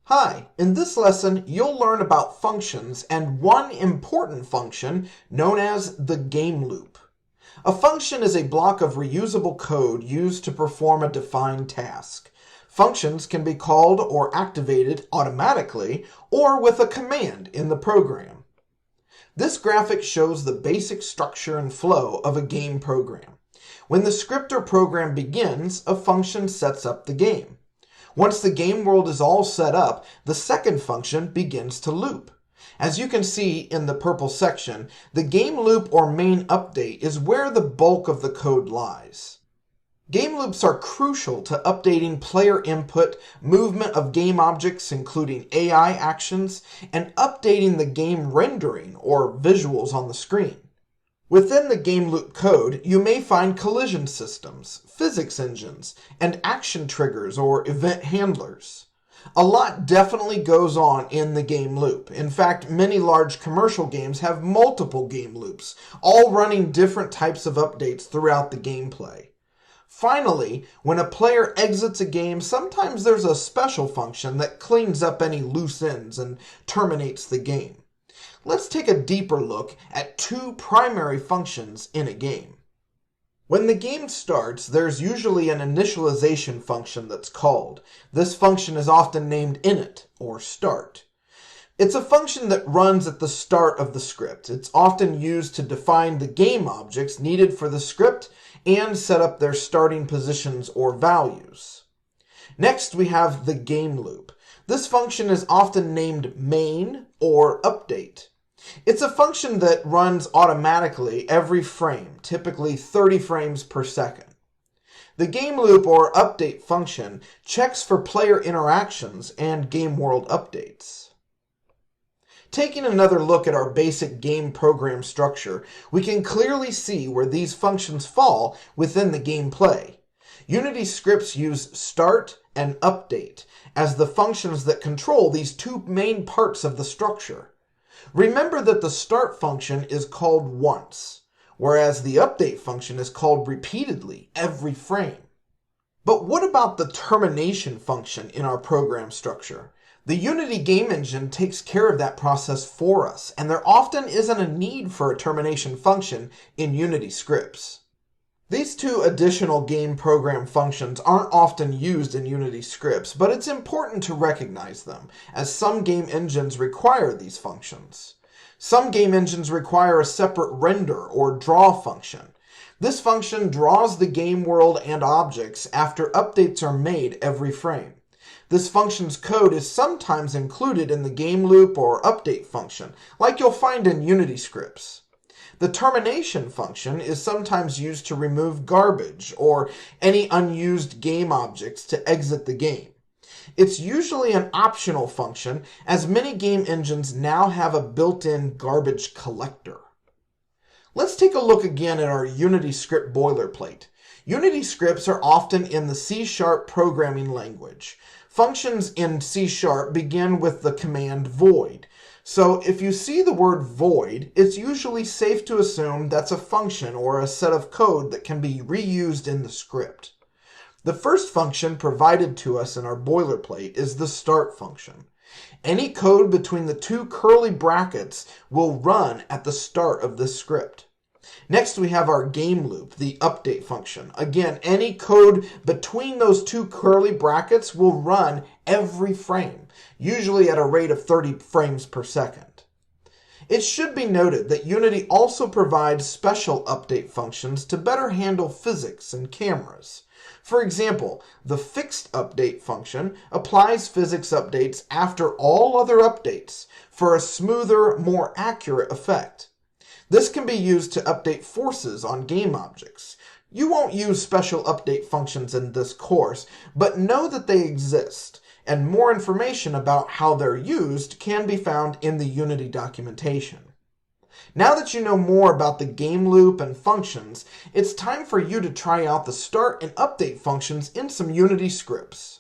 Hi, in this lesson you'll learn about functions and one important function known as the game loop. A function is a block of reusable code used to perform a defined task. Functions can be called or activated automatically or with a command in the program. This graphic shows the basic structure and flow of a game program. When the script or program begins, a function sets up the game. Once the game world is all set up, the second function begins to loop. As you can see in the purple section, the game loop or main update is where the bulk of the code lies. Game loops are crucial to updating player input, movement of game objects including AI actions, and updating the game rendering or visuals on the screen. Within the game loop code, you may find collision systems, physics engines, and action triggers or event handlers. A lot definitely goes on in the game loop. In fact, many large commercial games have multiple game loops, all running different types of updates throughout the gameplay. Finally, when a player exits a game, sometimes there's a special function that cleans up any loose ends and terminates the game. Let's take a deeper look at two primary functions in a game. When the game starts, there's usually an initialization function that's called. This function is often named init, or start. It's a function that runs at the start of the script. It's often used to define the game objects needed for the script and set up their starting positions or values. Next, we have the game loop. This function is often named main or update. It's a function that runs automatically every frame, typically 30 frames per second. The game loop or update function checks for player interactions and game world updates. Taking another look at our basic game program structure, we can clearly see where these functions fall within the gameplay. Unity scripts use start and update as the functions that control these two main parts of the structure. Remember that the start function is called once, whereas the update function is called repeatedly every frame. But what about the termination function in our program structure? The Unity game engine takes care of that process for us, and there often isn't a need for a termination function in Unity scripts. These two additional game program functions aren't often used in Unity scripts, but it's important to recognize them, as some game engines require these functions. Some game engines require a separate render or draw function. This function draws the game world and objects after updates are made every frame. This function's code is sometimes included in the game loop or update function, like you'll find in Unity scripts. The termination function is sometimes used to remove garbage or any unused game objects to exit the game. It's usually an optional function, as many game engines now have a built-in garbage collector. Let's take a look again at our Unity script boilerplate. Unity scripts are often in the C# programming language. Functions in C# begin with the command void. So if you see the word void, it's usually safe to assume that's a function or a set of code that can be reused in the script. The first function provided to us in our boilerplate is the start function. Any code between the two curly brackets will run at the start of this script. Next, we have our game loop, the update function. Again, any code between those two curly brackets will run every frame, usually at a rate of 30 frames per second. It should be noted that Unity also provides special update functions to better handle physics and cameras. For example, the fixed update function applies physics updates after all other updates for a smoother, more accurate effect. This can be used to update forces on game objects. You won't use special update functions in this course, but know that they exist, and more information about how they're used can be found in the Unity documentation. Now that you know more about the game loop and functions, it's time for you to try out the start and update functions in some Unity scripts.